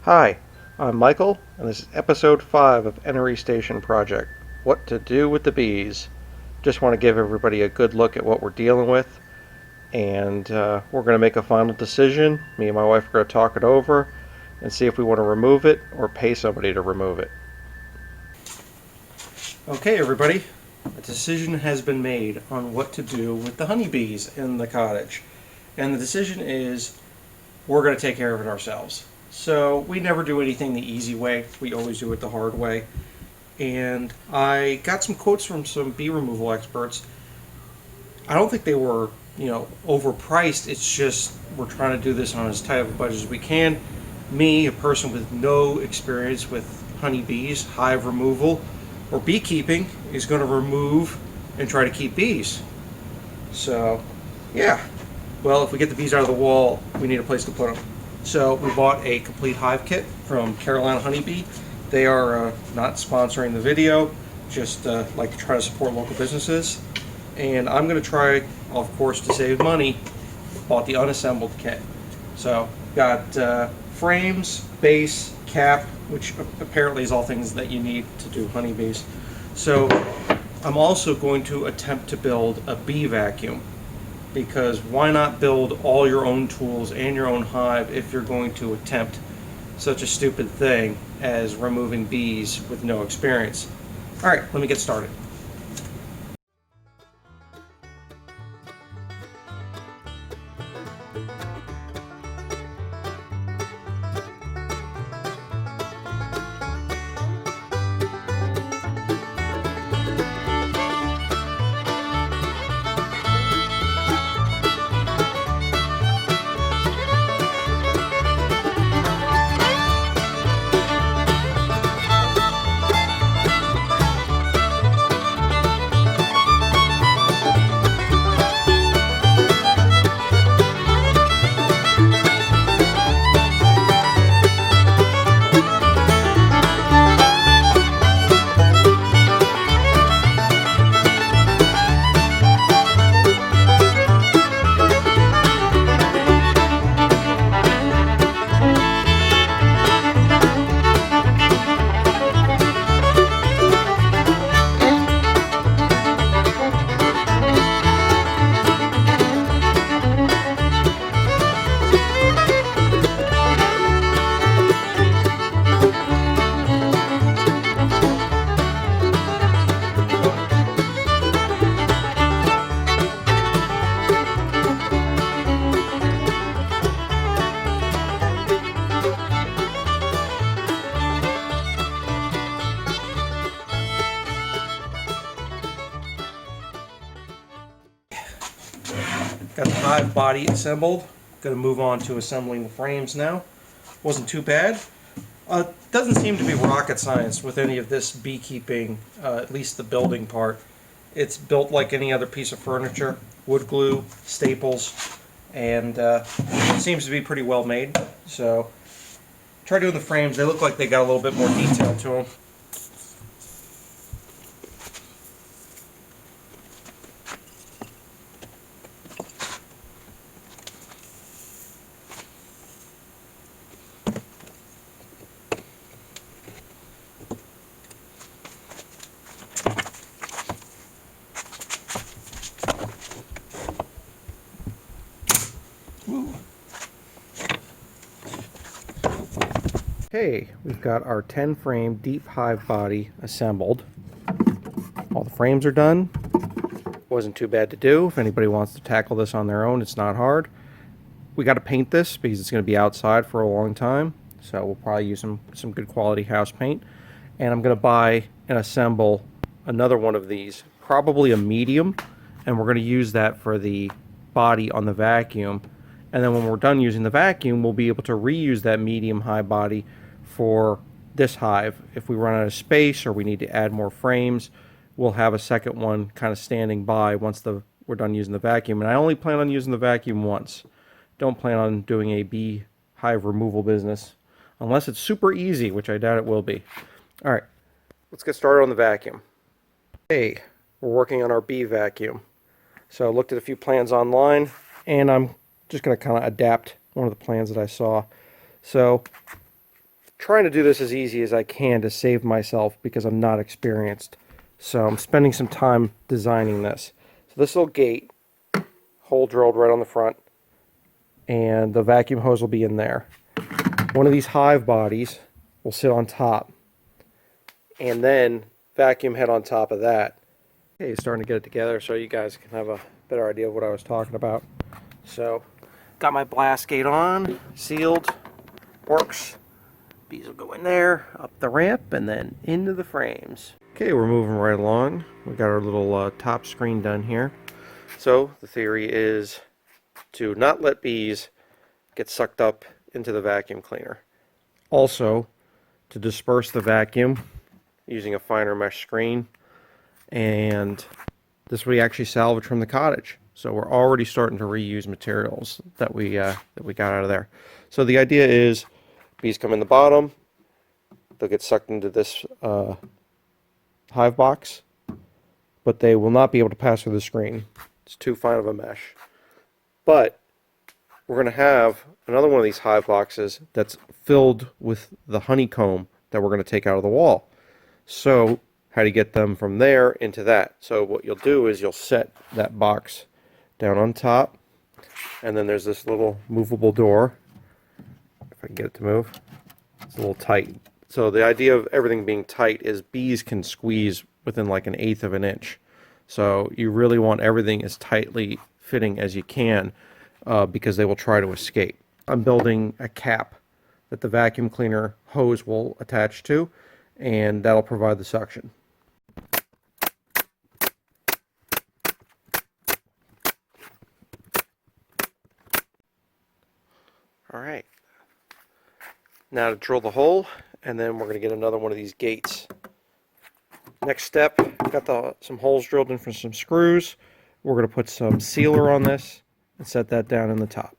Hi, I'm Michael, and this is episode 5 of Enoree Station Project, What to Do with the Bees. Just want to give everybody a good look at what we're dealing with, and we're going to make a final decision. Me and my wife are going to talk it over and see if we want to remove it or pay somebody to remove it. Okay, everybody, a decision has been made on what to do with the honeybees in the cottage. And the decision is we're going to take care of it ourselves. So we never do anything the easy way. We always do it the hard way. And I got some quotes from some bee removal experts. I don't think they were, overpriced. It's just we're trying to do this on as tight of a budget as we can. Me, a person with no experience with honeybees, hive removal, or beekeeping, is going to remove and try to keep bees. So, yeah. Well, if we get the bees out of the wall, we need a place to put them. So we bought a complete hive kit from Carolina Honeybee. They are not sponsoring the video, just like to try to support local businesses. And I'm going to try, of course, to save money, bought the unassembled kit. So got frames, base, cap, which apparently is all things that you need to do honeybees. So I'm also going to attempt to build a bee vacuum, because why not build all your own tools and your own hive if you're going to attempt such a stupid thing as removing bees with no experience. Alright, let me get started. Got the hive body assembled. Going to move on to assembling the frames now. Wasn't too bad. Doesn't seem to be rocket science with any of this beekeeping, at least the building part. It's built like any other piece of furniture. Wood glue, staples, and seems to be pretty well made. So try doing the frames. They look like they got a little bit more detail to them. Okay, we've got our 10 frame deep hive body assembled. All the frames are done. Wasn't too bad to do. If anybody wants to tackle this on their own, it's not hard. We got to paint this because it's going to be outside for a long time, so we'll probably use some good quality house paint. And I'm going to buy and assemble another one of these, probably a medium, and we're going to use that for the body on the vacuum. And then when we're done using the vacuum, we'll be able to reuse that medium high body for this hive. If we run out of space or we need to add more frames, we'll have a second one kind of standing by once we're done using the vacuum. And I only plan on using the vacuum once. Don't plan on doing a bee hive removal business unless it's super easy, which I doubt it will be. All right, let's get started on the vacuum. Okay, we're working on our bee vacuum. So I looked at a few plans online, and I'm just going to kind of adapt one of the plans that I saw. So trying to do this as easy as I can to save myself because I'm not experienced. So I'm spending some time designing this. So this little gate, hole drilled right on the front, and the vacuum hose will be in there. One of these hive bodies will sit on top, and then vacuum head on top of that. Okay, starting to get it together so you guys can have a better idea of what I was talking about. So, got my blast gate on, sealed, works. Bees will go in there, up the ramp, and then into the frames. Okay, we're moving right along. We got our little top screen done here. So, the theory is to not let bees get sucked up into the vacuum cleaner. Also, to disperse the vacuum using a finer mesh screen, and this we actually salvage from the cottage. So we're already starting to reuse materials that we got out of there. So the idea is bees come in the bottom, they'll get sucked into this hive box, but they will not be able to pass through the screen. It's too fine of a mesh. But we're going to have another one of these hive boxes that's filled with the honeycomb that we're going to take out of the wall. So how do you get them from there into that? So what you'll do is you'll set that box down on top, and then there's this little movable door. If I can get it to move. It's a little tight. So the idea of everything being tight is bees can squeeze within like 1/8 of an inch. So you really want everything as tightly fitting as you can, because they will try to escape. I'm building a cap that the vacuum cleaner hose will attach to, and that'll provide the suction. Alright, now to drill the hole, and then we're going to get another one of these gates. Next step, got some holes drilled in for some screws. We're going to put some sealer on this and set that down in the top.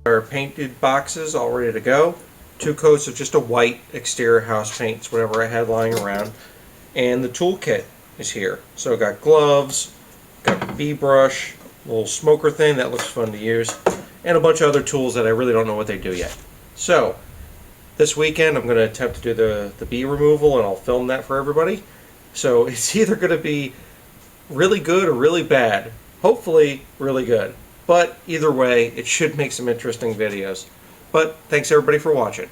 Our painted boxes all ready to go. 2 coats of just a white exterior house paints, whatever I had lying around. And the toolkit is here. So I got gloves, got a bee brush, a little smoker thing that looks fun to use, and a bunch of other tools that I really don't know what they do yet. So this weekend I'm going to attempt to do the bee removal, and I'll film that for everybody. So it's either going to be really good or really bad. Hopefully really good. But either way, it should make some interesting videos. But thanks everybody for watching.